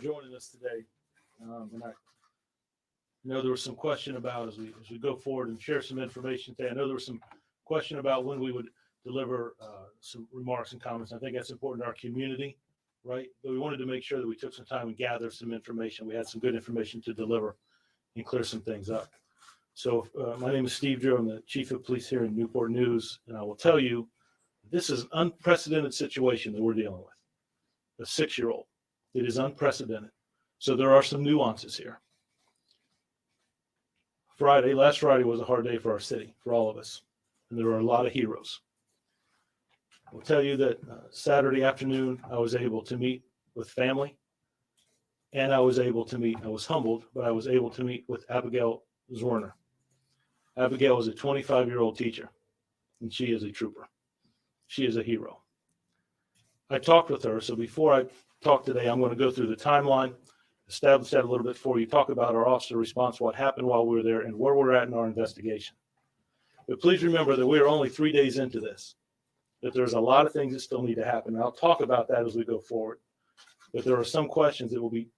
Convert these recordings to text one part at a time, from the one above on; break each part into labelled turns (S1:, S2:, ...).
S1: joining us today. And I know there was some question about as we go forward and share some information today. I know there was some question about when we would deliver some remarks and comments. I think that's important to our community, right? But we wanted to make sure that we took some time and gather some information. We had some good information to deliver and clear some things up. So my name is Steve Drew. I'm the Chief of Police here in Newport News, and I will tell you, this is an unprecedented situation that we're dealing with. A 6-year-old. It is unprecedented. So there are some nuances here. Last Friday was a hard day for our city, for all of us, and there were a lot of heroes. I'll tell you that Saturday afternoon, I was able to meet with family, and I was humbled, but I was able to meet with Abigail Zwerner. Abigail is a 25-year-old teacher, and she is a trooper. She is a hero. I talked with her, so before I talk today, I'm going to go through the timeline, establish that a little bit for you, talk about our officer response, what happened while we were there, and where we're at in our investigation. But please remember that we are only 3 days into this, that there's a lot of things that still need to happen. And I'll talk about that as we go forward. But there are some questions that we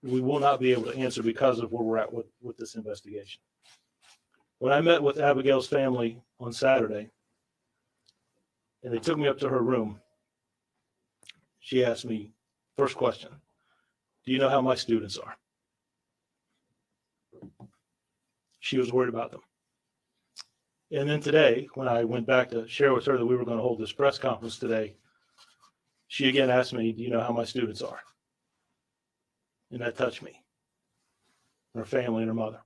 S1: will not be able to answer because of where we're at with this investigation. When I met with Abigail's family on Saturday, and they took me up to her room, she asked me, first question, do you know how my students are? She was worried about them. And then today, when I went back to share with her that we were going to hold this press conference today, she again asked me, do you know how my students are? And that touched me, her family and her mother.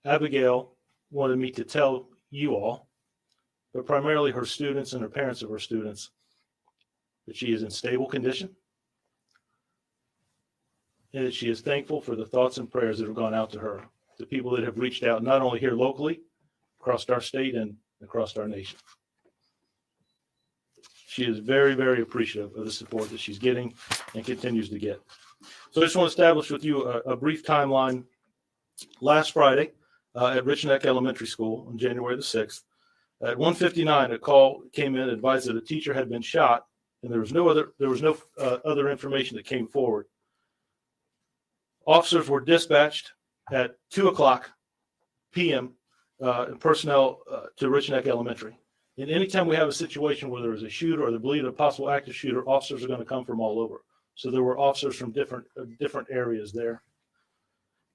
S1: Abigail wanted me to tell you all, but primarily her students and her parents of her students, that she is in stable condition and that she is thankful for the thoughts and prayers that have gone out to her, the people that have reached out, not only here locally, across our state and across our nation. She is very, very appreciative of the support that she's getting and continues to get. So I just want to establish with you a brief timeline. Last Friday at Rich Neck Elementary School on January the 6th, at 1:59, a call came in, advised that a teacher had been shot, and there was no other information that came forward. Officers were dispatched at 2:00 p.m. Personnel to Rich Neck Elementary. And anytime we have a situation where there is a shooter or the belief of a possible active shooter, officers are going to come from all over. So there were officers from different areas there.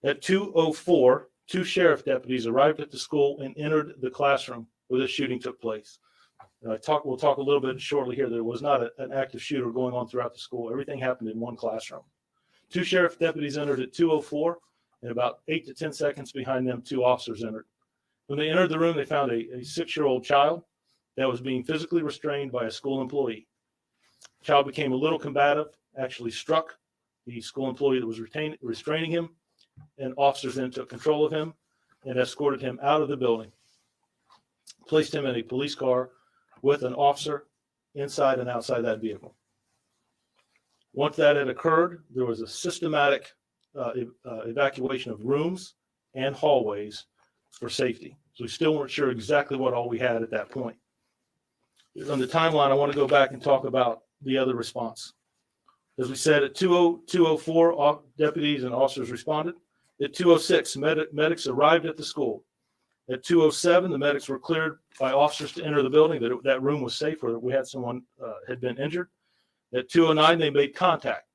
S1: At 2:04, 2 sheriff deputies arrived at the school and entered the classroom where the shooting took place. We'll talk a little bit shortly here. There was not an active shooter going on throughout the school. Everything happened in one classroom. 2 sheriff deputies entered at 2:04, and about 8 to 10 seconds behind them, 2 officers entered. When they entered the room, they found a 6-year-old child that was being physically restrained by a school employee. The child became a little combative, actually struck the school employee that was restraining him, and officers then took control of him and escorted him out of the building, placed him in a police car with an officer inside and outside that vehicle. Once that had occurred, there was a systematic evacuation of rooms and hallways for safety. So we still weren't sure exactly what all we had at that point. On the timeline, I want to go back and talk about the other response. As we said, at 2:04, deputies and officers responded. At 2:06, medics arrived at the school. At 2:07, the medics were cleared by officers to enter the building, that room was safe where we had someone had been injured. At 2:09, they made contact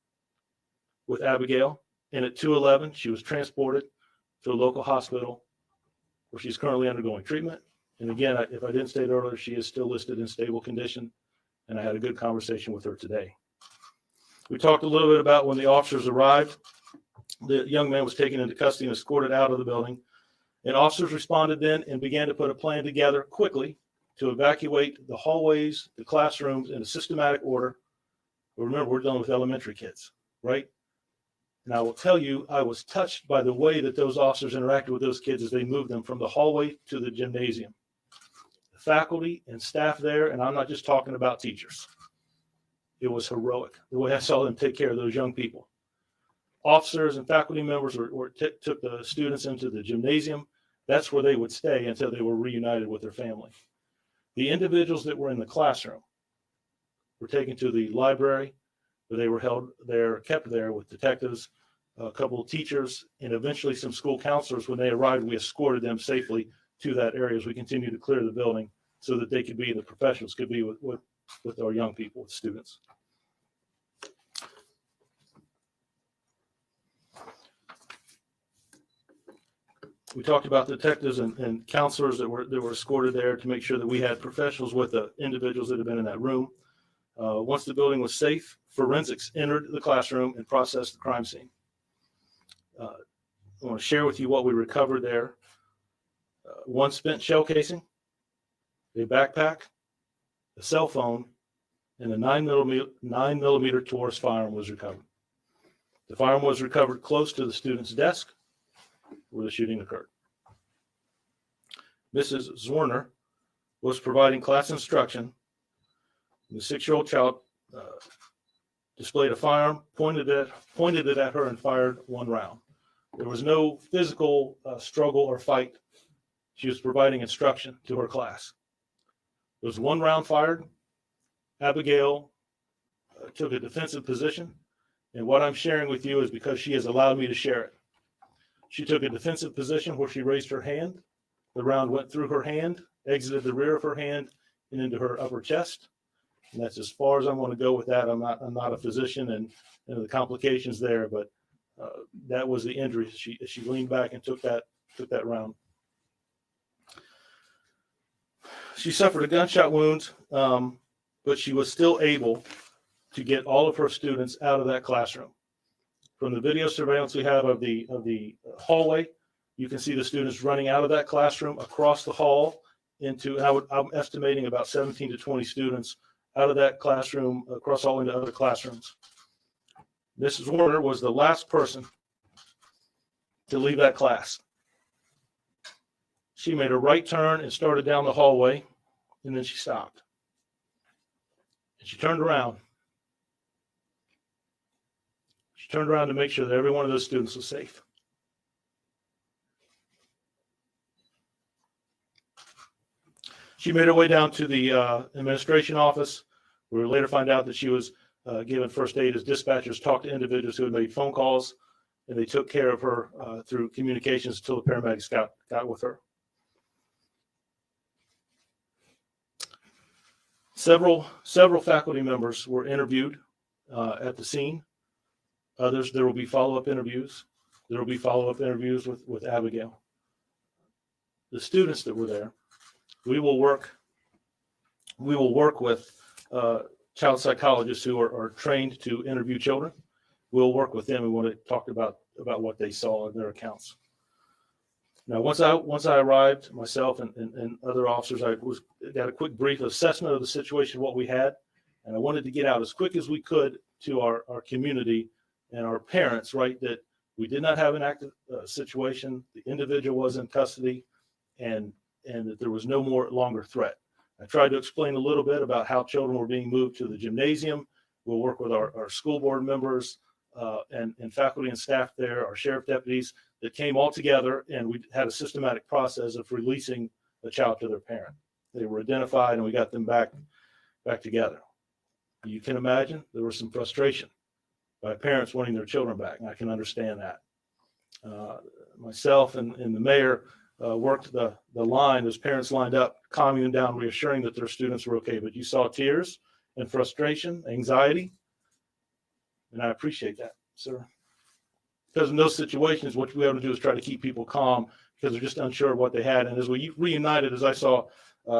S1: with Abigail. And at 2:11, she was transported to a local hospital where she's currently undergoing treatment. And again, if I didn't state earlier, she is still listed in stable condition. And I had a good conversation with her today. We talked a little bit about when the officers arrived. The young man was taken into custody and escorted out of the building. And officers responded then and began to put a plan together quickly to evacuate the hallways, the classrooms in a systematic order. But remember, we're dealing with elementary kids, right? And I will tell you, I was touched by the way that those officers interacted with those kids as they moved them from the hallway to the gymnasium. The faculty and staff there, and I'm not just talking about teachers. It was heroic, the way I saw them take care of those young people. Officers and faculty members took the students into the gymnasium. That's where they would stay until they were reunited with their family. The individuals that were in the classroom were taken to the library but they were held there, kept there with detectives, a couple of teachers, and eventually some school counselors. When they arrived, we escorted them safely to that area as we continued to clear the building so that they could be, the professionals could be with our young people, with students. We talked about detectives and counselors that were escorted there to make sure that we had professionals with the individuals that had been in that room. Once the building was safe, forensics entered the classroom and processed the crime scene. I want to share with you what we recovered there. One spent shell casing, a backpack, a cell phone, and a 9mm Taurus firearm was recovered. The firearm was recovered close to the student's desk where the shooting occurred. Mrs. Zorner was providing class instruction. The 6-year-old child displayed a firearm, pointed it at her, and fired one round. There was no physical struggle or fight. She was providing instruction to her class. There was one round fired. Abigail took a defensive position, and what I'm sharing with you is because she has allowed me to share it. She took a defensive position where she raised her hand. The round went through her hand, exited the rear of her hand, and into her upper chest. And that's as far as I'm going to go with that. I'm not a physician, and the complications there, but that was the injury. She leaned back and took that round. She suffered a gunshot wound, but she was still able to get all of her students out of that classroom. From the video surveillance we have of the hallway, you can see the students running out of that classroom across the hall into, and I'm estimating about 17 to 20 students out of that classroom across all into other classrooms. Mrs. Warner was the last person to leave that class. She made a right turn and started down the hallway, and then she stopped. And she turned around. She turned around to make sure that every one of those students was safe. She made her way down to the administration office. We would later find out that she was given first aid as dispatchers talked to individuals who had made phone calls, and they took care of her through communications until the paramedics got with her. Several faculty members were interviewed at the scene. Others, there will be follow-up interviews. There will be follow-up interviews with Abigail. The students that were there, we will work with child psychologists who are trained to interview children. We'll work with them. We want to talk about what they saw in their accounts. Now, once I arrived, myself and other officers, got a quick brief assessment of the situation, what we had, and I wanted to get out as quick as we could to our community and our parents, right, that we did not have an active situation, the individual was in custody, and that there was no longer threat. I tried to explain a little bit about how children were being moved to the gymnasium. We'll work with our school board members and faculty and staff there, our sheriff deputies, that came all together, and we had a systematic process of releasing the child to their parent. They were identified, and we got them back together. You can imagine there was some frustration by parents wanting their children back, and I can understand that. Myself and the mayor worked the line. Those parents lined up, calming them down, reassuring that their students were okay. But you saw tears and frustration, anxiety, and I appreciate that, sir. Because in those situations, what we have to do is try to keep people calm because they're just unsure of what they had. And as we reunited, as I saw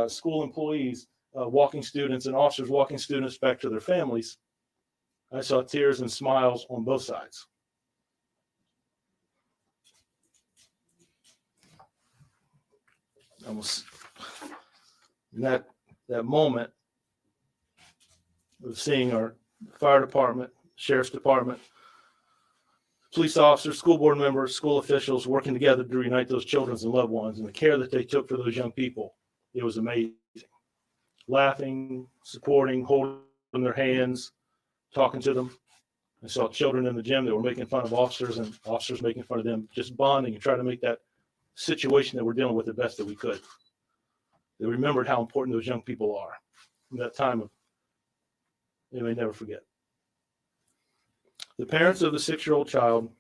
S1: school employees walking students and officers walking students back to their families, I saw tears and smiles on both sides. Almost in that moment of seeing our fire department, sheriff's department, police officers, school board members, school officials working together to reunite those children and loved ones, and the care that they took for those young people, it was amazing. Laughing, supporting, holding their hands, talking to them. I saw children in the gym that were making fun of officers and officers making fun of them, just bonding and trying to make that situation that we're dealing with the best that we could. They remembered how important those young people are in that time of, they may never forget. The parents of the 6-year-old child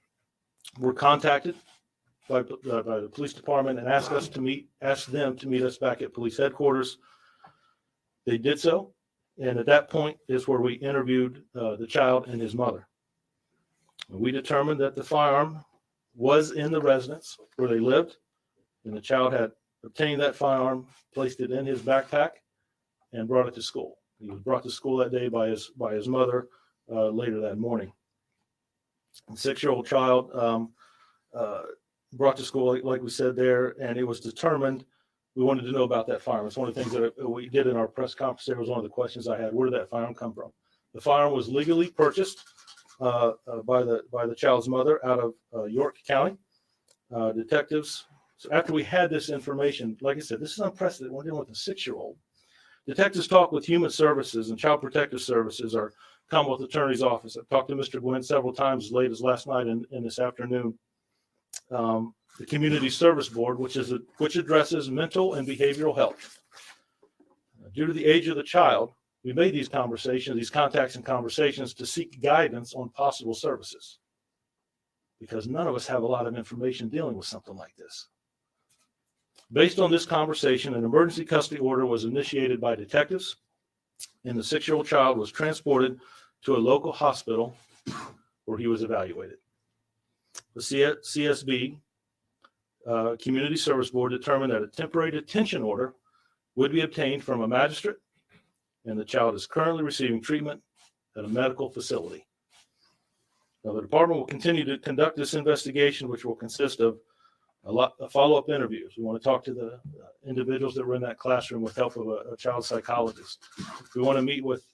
S1: were contacted by the police department and asked them to meet us back at police headquarters. They did so, and at that point is where we interviewed the child and his mother. We determined that the firearm was in the residence where they lived, and the child had obtained that firearm, placed it in his backpack, and brought it to school. He was brought to school that day by his mother later that morning. The 6-year-old child brought to school, like we said there, and it was determined we wanted to know about that firearm. It's one of the things that we did in our press conference. There was one of the questions I had: where did that firearm come from? The firearm was legally purchased by the child's mother out of York County. Detectives. So after we had this information, like I said, this is unprecedented. We're dealing with a 6-year-old. Detectives talked with Human Services and Child Protective Services, our Commonwealth Attorney's Office. I've talked to Mr. Gwynn several times, as late as last night and this afternoon. The Community Service Board, which addresses mental and behavioral health. Due to the age of the child, we made these contacts and conversations to seek guidance on possible services, because none of us have a lot of information dealing with something like this. Based on this conversation, an emergency custody order was initiated by detectives, and the 6-year-old child was transported to a local hospital where he was evaluated. The CSB, Community Service Board, determined that a temporary detention order would be obtained from a magistrate, and the child is currently receiving treatment at a medical facility. Now, the department will continue to conduct this investigation, which will consist of a lot of follow-up interviews. We want to talk to the individuals that were in that classroom with help of a child psychologist. We want to meet with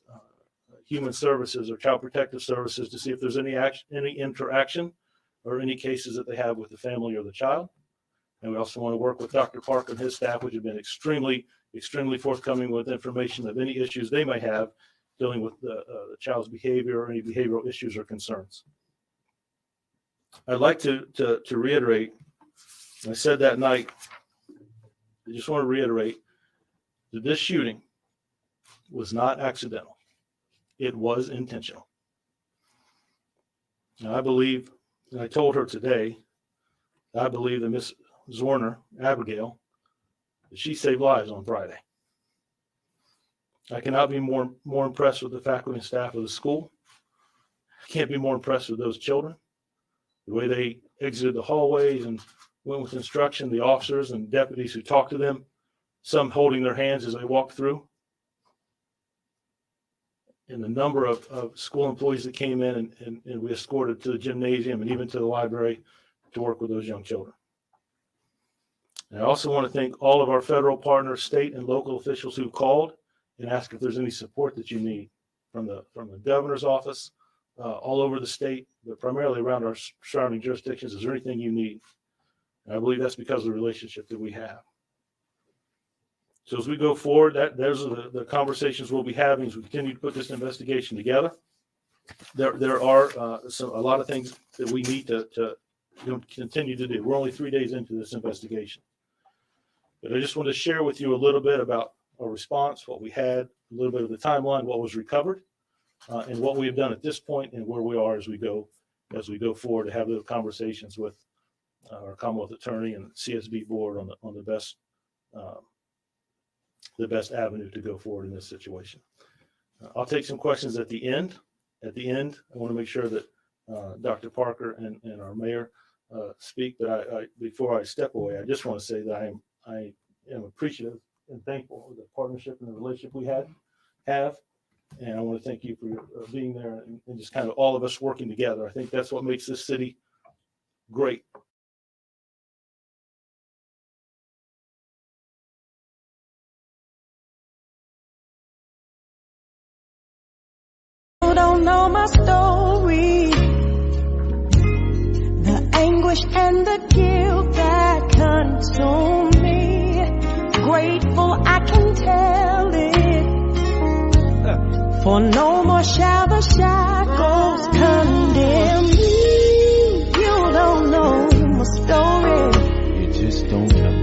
S1: Human Services or Child Protective Services to see if there's any interaction or any cases that they have with the family or the child. And we also want to work with Dr. Parker and his staff, which have been extremely forthcoming with information of any issues they may have dealing with the child's behavior or any behavioral issues or concerns. I'd like to reiterate, I said that night, I just want to reiterate that this shooting was not accidental. It was intentional. Now, I believe, and I told her today, I believe that Miss Zorner, Abigail, that she saved lives on Friday. I cannot be more impressed with the faculty and staff of the school. I can't be more impressed with those children. The way they exited the hallways and went with instruction, the officers and deputies who talked to them, some holding their hands as they walked through. And the number of school employees that came in and we escorted to the gymnasium and even to the library to work with those young children. And I also want to thank all of our federal partners, state and local officials who called and asked if there's any support that you need from the governor's office, all over the state, but primarily around our surrounding jurisdictions. Is there anything you need? And I believe that's because of the relationship that we have. So as we go forward, those are the conversations we'll be having as we continue to put this investigation together. There are a lot of things that we need to continue to do. We're only 3 days into this investigation. But I just want to share with you a little bit about our response, what we had, a little bit of the timeline, what was recovered, and what we have done at this point, and where we are as we go forward to have those conversations with our Commonwealth Attorney and CSB board on the best avenue to go forward in this situation. I'll take some questions at the end. At the end, I want to make sure that Dr. Parker and our mayor speak. But before I step away, I just want to say that I am appreciative and thankful for the partnership and the relationship we have. And I want to thank you for being there and just kind of all of us working together. I think that's what makes this city great.
S2: You don't know my story, the anguish and the guilt that consumed me. Grateful I can tell it, for no more shall the shackles condemn me. You don't know my story,
S3: You just don't know.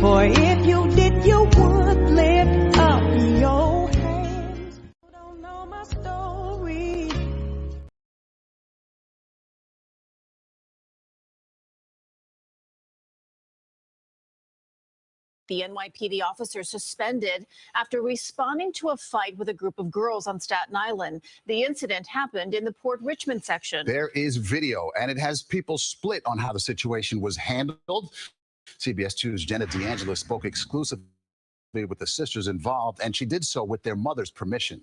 S2: for if you did, you would lift up your hands. You don't know my story.
S4: The NYPD officer suspended after responding to a fight with a group of girls on Staten Island. The incident happened in the Port Richmond section.
S5: There is video, and it has people split on how the situation was handled. CBS 2's Jenna DeAngelo spoke exclusively with the sisters involved, and she did so with their mother's permission.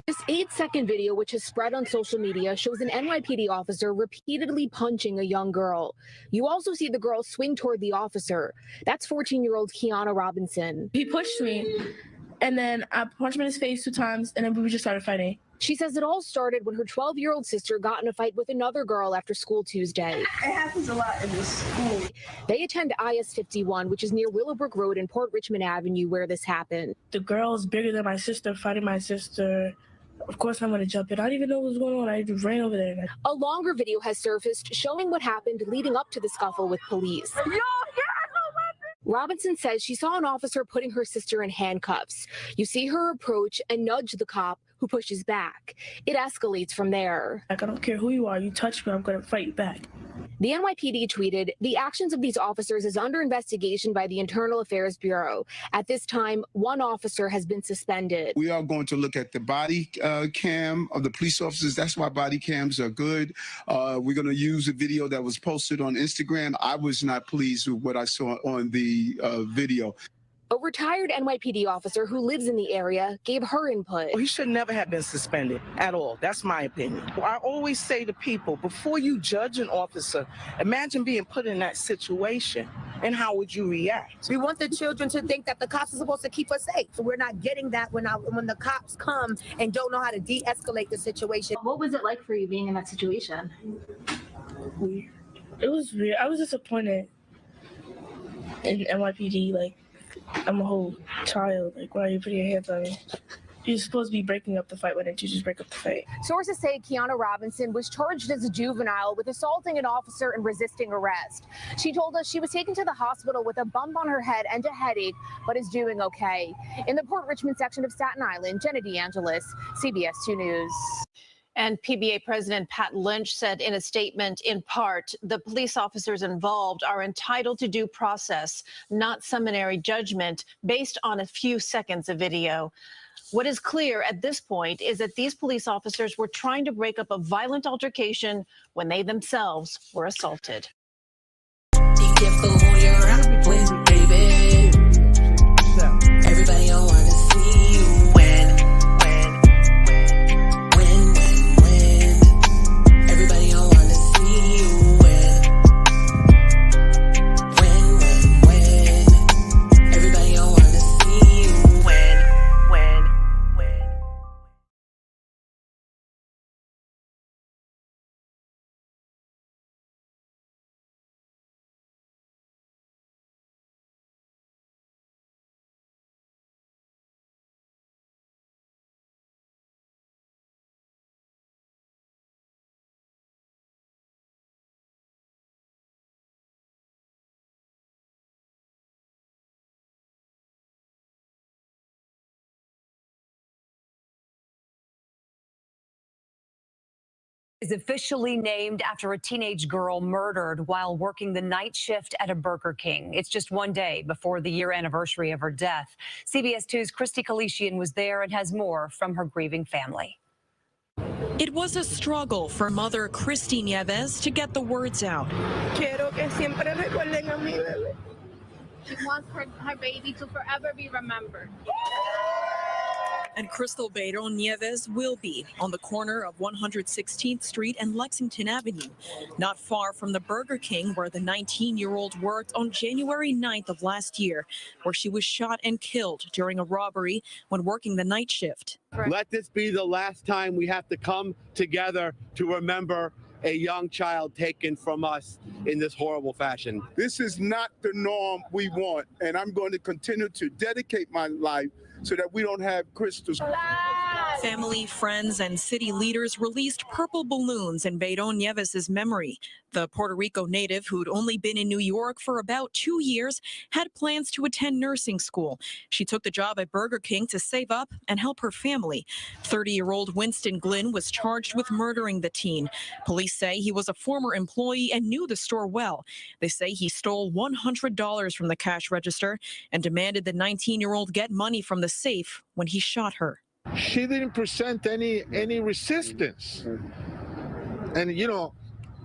S6: This 8-second video, which has spread on social media, shows an NYPD officer repeatedly punching a young girl. You also see the girl swing toward the officer. That's 14-year-old Kiana Robinson.
S7: He pushed me, and then I punched him in his face 2 times, and then we just started fighting.
S6: She says it all started when her 12-year-old sister got in a fight with another girl after school Tuesday.
S7: It happens a lot in this school.
S6: They attend IS 51, which is near Willowbrook Road and Port Richmond Avenue, where this happened.
S7: The girl is bigger than my sister, fighting my sister. Of course, I'm going to jump in. I didn't even know what was going on. I just ran over there.
S6: A longer video has surfaced showing what happened leading up to the scuffle with police. Robinson says she saw an officer putting her sister in handcuffs. You see her approach and nudge the cop, who pushes back. It escalates from there.
S7: Like, I don't care who you are. You touch me, I'm going to fight back.
S6: The NYPD tweeted, "The actions of these officers is under investigation by the Internal Affairs Bureau. At this time, one officer has been suspended."
S8: We are going to look at the body cam of the police officers. That's why body cams are good. We're going to use a video that was posted on Instagram. I was not pleased with what I saw on the video.
S6: A retired NYPD officer who lives in the area gave her input.
S9: He should never have been suspended at all. That's my opinion. I always say to people, before you judge an officer, imagine being put in that situation and how would you react?
S10: We want the children to think that the cops are supposed to keep us safe. So we're not getting that when the cops come and don't know how to de-escalate the situation.
S6: What was it like for you being in that situation?
S7: It was weird. I was disappointed in NYPD. Like, I'm a whole child. Like, why are you putting your hands on me? You're supposed to be breaking up the fight. Why didn't you just break up the fight?
S6: Sources say Kiana Robinson was charged as a juvenile with assaulting an officer and resisting arrest. She told us she was taken to the hospital with a bump on her head and a headache, but is doing okay. In the Port Richmond section of Staten Island, Jenna DeAngelis, CBS 2 News.
S4: And PBA President Pat Lynch said in a statement, in part, the police officers involved are entitled to due process, not summary judgment based on a few seconds of video. What is clear at this point is that these police officers were trying to break up a violent altercation when they themselves were assaulted. Everybody don't want to see you when. Everybody don't want to see you when. Everybody don't want to see you when.
S11: Is officially named after a teenage girl murdered while working the night shift at a Burger King. It's just one day before the year anniversary of her death. CBS 2's Christy Kalishian was there and has more from her grieving family.
S12: It was a struggle for mother Christy Nieves to get the words out.
S7: Quiero que siempre recuerden a mi bebé.
S13: She wants her baby to forever be remembered.
S12: And Crystal Beiro Nieves will be on the corner of 116th Street and Lexington Avenue, not far from the Burger King where the 19-year-old worked on January 9th of last year, where she was shot and killed during a robbery when working the night shift.
S14: Let this be the last time we have to come together to remember a young child taken from us in this horrible fashion.
S8: This is not the norm we want, and I'm going to continue to dedicate my life so that we don't have Crystal.
S12: Family, friends, and city leaders released purple balloons in Beirón Nieves' memory. The Puerto Rico native, who'd only been in New York for about 2 years, had plans to attend nursing school. She took the job at Burger King to save up and help her family. 30-year-old Winston Glynn was charged with murdering the teen. Police say he was a former employee and knew the store well. They say he stole $100 from the cash register and demanded the 19-year-old get money from the safe when he shot her.
S15: She didn't present any resistance, and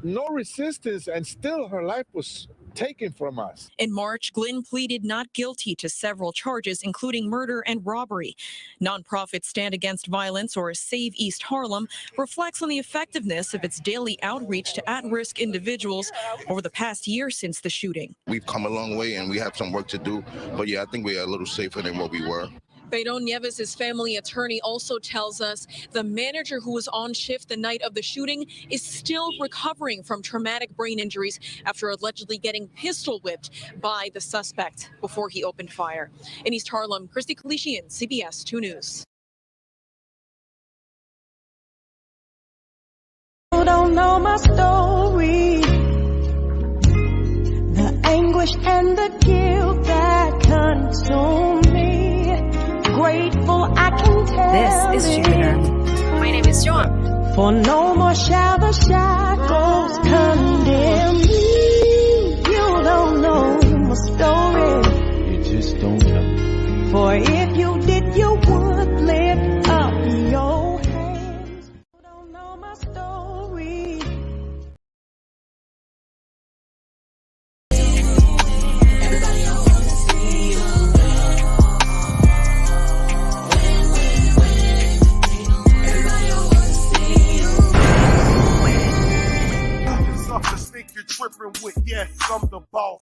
S15: no resistance, and still her life was taken from us.
S12: In March, Glynn pleaded not guilty to several charges, including murder and robbery. Nonprofit Stand Against Violence, or Save East Harlem, reflects on the effectiveness of its daily outreach to at-risk individuals over the past year since the shooting.
S16: We've come a long way and we have some work to do, but yeah, I think we are a little safer than what we were.
S12: Beirón Nieves' family attorney also tells us the manager who was on shift the night of the shooting is still recovering from traumatic brain injuries after allegedly getting pistol whipped by the suspect before he opened fire. In East Harlem, Christy Kalishian, CBS 2 News.
S2: You don't know my story, the anguish and the guilt that consume me. Grateful I can tell
S11: This is Jupiter.
S13: My name is Joan.
S2: For no more shall the shackles condemn me. You don't know my story,
S3: You just don't know.
S2: for if you did, you would lift up your hands. You don't know my story.
S17: Something think you're tripping with, yes, I'm the boss.